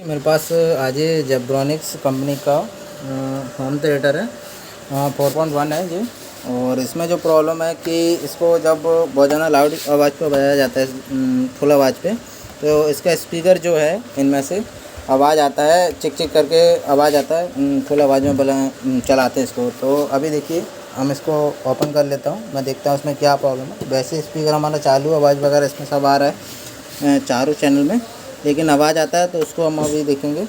मेरे पास आज ये जेब्रॉनिक्स कंपनी का होम थिएटर है। 4.1 है जी। और इसमें जो प्रॉब्लम है कि इसको जब बहुत ज़्यादा लाउड आवाज़ पे बजाया जाता है, फुल आवाज़ पे, तो इसका स्पीकर जो है इनमें से आवाज़ आता है, चिक चिक करके आवाज़ आता है। फुल आवाज़ में चलाते हैं इसको। तो अभी देखिए हम इसको ओपन कर लेता हूँ, मैं देखता हूँ इसमें क्या प्रॉब्लम है। वैसे स्पीकर हमारा चालू, आवाज़ वगैरह इसमें सब आ रहा है चारों चैनल में, लेकिन आवाज़ आता है तो उसको हम अभी देखेंगे।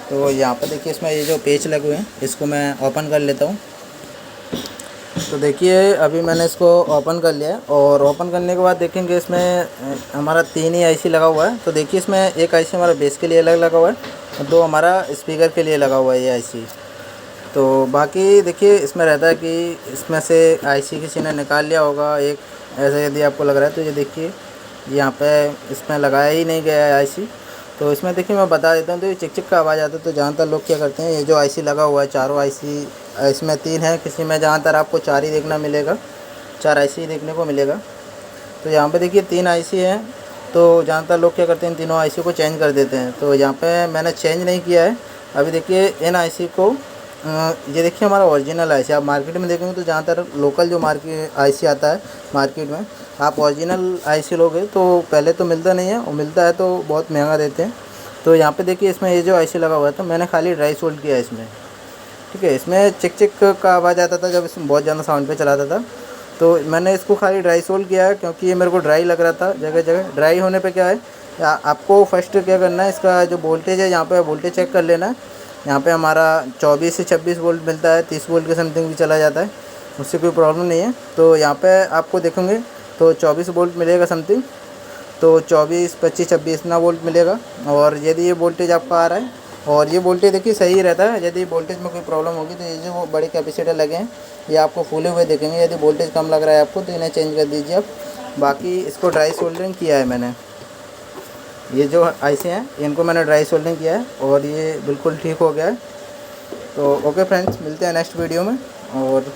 तो यहाँ पर देखिए इसमें ये जो पेच लगे हुए हैं इसको मैं ओपन कर लेता हूँ। तो देखिए अभी मैंने इसको ओपन कर लिया है, और ओपन करने के बाद देखेंगे इसमें हमारा 3 ही आईसी लगा हुआ है। तो देखिए इसमें एक आईसी हमारा बेस के लिए अलग लगा हुआ है और 2 हमारा स्पीकर के लिए लगा हुआ है ये आईसी। तो बाकी देखिए इसमें रहता है कि इसमें से आईसी किसी ने निकाल लिया होगा एक, ऐसा यदि आपको लग रहा है तो ये देखिए यहाँ पे इसमें लगाया ही नहीं गया है आईसी। तो इसमें देखिए मैं बता देता हूँ, तो ये चिक चिक का आवाज़ आता है। तो ज़्यादातर लोग क्या करते हैं, ये जो आईसी लगा हुआ है चारों आईसी, इसमें 3 है, किसी में ज़्यादातर आपको 4 ही देखना मिलेगा, 4 आईसी देखने को मिलेगा। तो यहाँ पे देखिए 3 आईसी हैं। तो ज़्यादातर लोग क्या करते हैं, इन तीनों आईसी को चेंज कर देते हैं। तो यहाँ पे मैंने चेंज नहीं किया है। अभी देखिए इन आईसी को ये देखिए हमारा ओरिजिनल आईसी, आप मार्केट में देखेंगे तो ज़्यादातर लोकल जो मार्केट आईसी आता है मार्केट में, आप ओरिजिनल आईसी लोगे तो पहले तो मिलता नहीं है, और मिलता है तो बहुत महंगा देते हैं। तो यहाँ पे देखिए इसमें ये जो आईसी लगा हुआ था, मैंने खाली ड्राई सोल्ड किया है इसमें, ठीक है। इसमें चिक चिक का आवाज़ आता था जब इसमें बहुत ज़्यादा साउंड पे चलाता था। तो मैंने इसको खाली ड्राई सोल्ड किया है, क्योंकि ये मेरे को ड्राई लग रहा था जगह जगह। ड्राई होने पे क्या है, आपको फर्स्ट क्या करना है, इसका जो वोल्टेज है यहाँ पे वोल्टेज चेक कर लेना है। यहाँ पे हमारा 24 से 26 वोल्ट मिलता है, 30 वोल्ट के समथिंग भी चला जाता है, उससे कोई प्रॉब्लम नहीं है। तो यहाँ पे आपको देखेंगे तो 24 वोल्ट मिलेगा समथिंग, तो 24, 25, 26 इतना वोल्ट मिलेगा। और यदि ये वोल्टेज आपका आ रहा है, और ये वोल्टेज देखिए सही रहता है। यदि वोल्टेज में कोई प्रॉब्लम होगी तो ये जो वो बड़े कैपेसिटर लगे हैं ये आपको फूले हुए देखेंगे। यदि वोल्टेज कम लग रहा है आपको तो इन्हें चेंज कर दीजिए आप। बाकी इसको ड्राई सोल्डरिंग किया है मैंने, ये जो आईसी हैं इनको मैंने ड्राई सोल्डरिंग किया है और ये बिल्कुल ठीक हो गया है। तो ओके फ्रेंड्स, मिलते हैं नेक्स्ट वीडियो में। और